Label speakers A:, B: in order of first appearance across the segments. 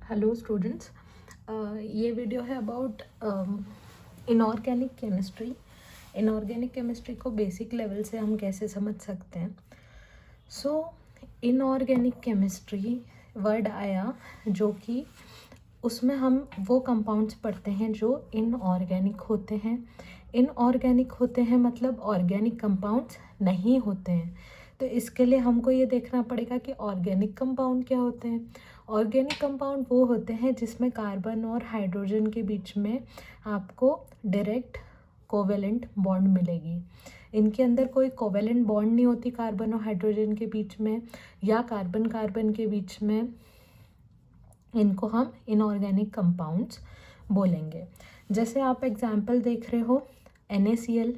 A: Hello students, ये video है about inorganic chemistry. Inorganic chemistry को बेसिक लेवल से हम कैसे समझ सकते हैं। सो इनऑर्गेनिक केमिस्ट्री वर्ड आया जो कि उसमें हम वो कंपाउंड्स पढ़ते हैं जो इनऑर्गेनिक होते हैं। इनऑर्गेनिक होते हैं मतलब ऑर्गेनिक कंपाउंड्स नहीं होते हैं। तो इसके लिए हमको ये देखना पड़ेगा कि ऑर्गेनिक कंपाउंड क्या होते हैं। ऑर्गेनिक कंपाउंड वो होते हैं जिसमें कार्बन और हाइड्रोजन के बीच में आपको डायरेक्ट कोवेलेंट बॉन्ड मिलेगी। इनके अंदर कोई कोवेलेंट बॉन्ड नहीं होती कार्बन और हाइड्रोजन के बीच में या कार्बन कार्बन के बीच में। इनको हम इनऑर्गेनिक कंपाउंड्स बोलेंगे। जैसे आप एग्जाम्पल देख रहे हो NaCl,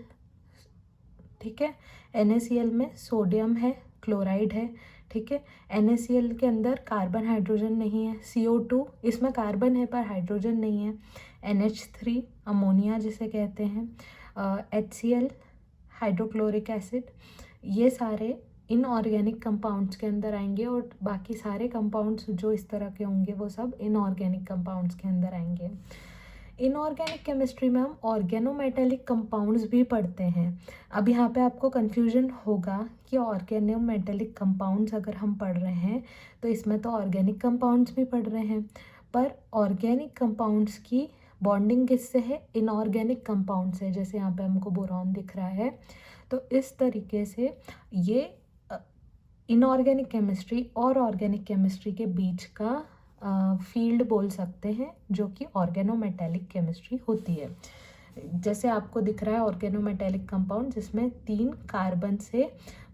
A: ठीक है। NaCl में सोडियम है, क्लोराइड है, ठीक है। NaCl के अंदर कार्बन हाइड्रोजन नहीं है। CO2 इसमें कार्बन है पर हाइड्रोजन नहीं है। NH3 अमोनिया जिसे कहते हैं। HCl hydrochloric acid. ये सारे इनऑर्गेनिक कंपाउंड्स के अंदर आएंगे और बाकी सारे कंपाउंड्स जो इस तरह के होंगे वो सब इनऑर्गेनिक कंपाउंड्स के अंदर आएंगे। इनऑर्गेनिक केमिस्ट्री में हम ऑर्गेनोमेटेलिक कंपाउंड्स भी पढ़ते हैं। अब यहाँ पे आपको कन्फ्यूजन होगा कि ऑर्गेनोमेटेलिक कंपाउंड्स अगर हम पढ़ रहे हैं तो इसमें तो ऑर्गेनिक कंपाउंड्स भी पढ़ रहे हैं, पर ऑर्गेनिक कंपाउंड्स की बॉन्डिंग किससे है? इनऑर्गेनिक कंपाउंड से। जैसे यहाँ पे हमको बोरॉन दिख रहा है, तो इस तरीके से ये इनऑर्गेनिक केमिस्ट्री और ऑर्गेनिक केमिस्ट्री के बीच का फील्ड बोल सकते हैं जो कि ऑर्गेनोमेटेलिक केमिस्ट्री होती है। जैसे आपको दिख रहा है ऑर्गेनोमेटेलिक कंपाउंड जिसमें 3 कार्बन से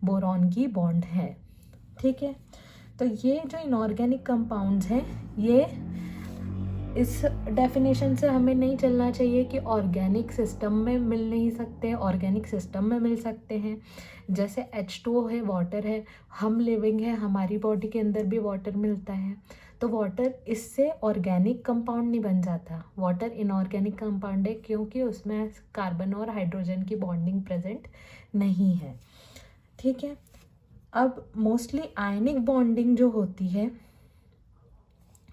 A: बोरॉन की बॉन्ड है, ठीक है। तो ये जो इनऑर्गेनिक कंपाउंड्स हैं ये इस डेफिनेशन से हमें नहीं चलना चाहिए कि ऑर्गेनिक सिस्टम में मिल नहीं सकते, ऑर्गेनिक सिस्टम में मिल सकते हैं। जैसे H2O है, वाटर है, हम लिविंग है, हमारी बॉडी के अंदर भी वाटर मिलता है। तो वाटर इससे ऑर्गेनिक कंपाउंड नहीं बन जाता। वाटर इनऑर्गेनिक कंपाउंड है क्योंकि उसमें कार्बन और हाइड्रोजन की बॉन्डिंग प्रेजेंट नहीं है, ठीक है। अब मोस्टली आयनिक बॉन्डिंग जो होती है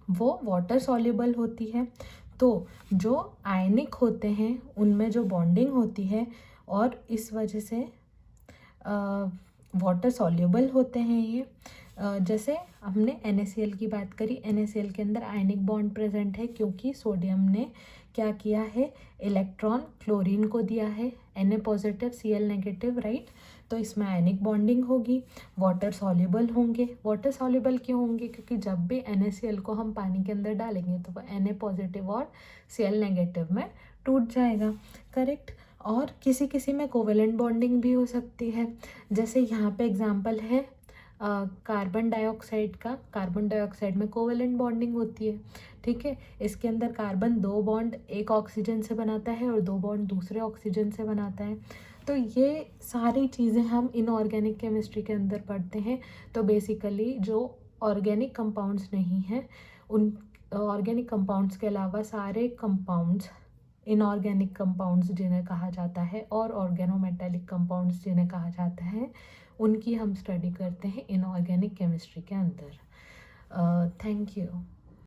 A: वो वाटर सॉल्युबल होती है। तो जो आयनिक होते हैं उनमें जो बॉन्डिंग होती है और इस वजह से वाटर सॉल्युबल होते हैं ये। जैसे हमने NaCl की बात करी, NaCl के अंदर आयनिक बॉन्ड प्रेजेंट है क्योंकि सोडियम ने क्या किया है, इलेक्ट्रॉन क्लोरीन को दिया है, Na positive Cl negative, right. तो इसमें आयनिक बॉन्डिंग होगी, वाटर सॉल्युबल होंगे। वाटर सॉल्युबल क्यों होंगे? क्योंकि जब भी NaCl को हम पानी के अंदर डालेंगे तो वह Na पॉजिटिव और Cl नेगेटिव में टूट जाएगा, करेक्ट। और किसी किसी में कोवेलेंट बॉन्डिंग भी हो सकती है। जैसे यहाँ पे एग्जांपल है कार्बन डाइऑक्साइड का। कार्बन डाइऑक्साइड में कोवेलेंट बॉन्डिंग होती है, ठीक है। इसके अंदर कार्बन 2 बॉन्ड एक ऑक्सीजन से बनाता है और 2 बॉन्ड दूसरे ऑक्सीजन से बनाता है। तो ये सारी चीज़ें हम इनऑर्गेनिक केमिस्ट्री के अंदर पढ़ते हैं। तो बेसिकली जो ऑर्गेनिक कंपाउंड्स नहीं हैं, उन ऑर्गेनिक कंपाउंड्स के अलावा सारे कंपाउंड्स इनऑर्गेनिक कंपाउंड्स जिन्हें कहा जाता है और ऑर्गेनोमेटेलिक कंपाउंड्स जिन्हें कहा जाता है, उनकी हम स्टडी करते हैं इनऑर्गेनिक केमिस्ट्री के अंदर। Thank you.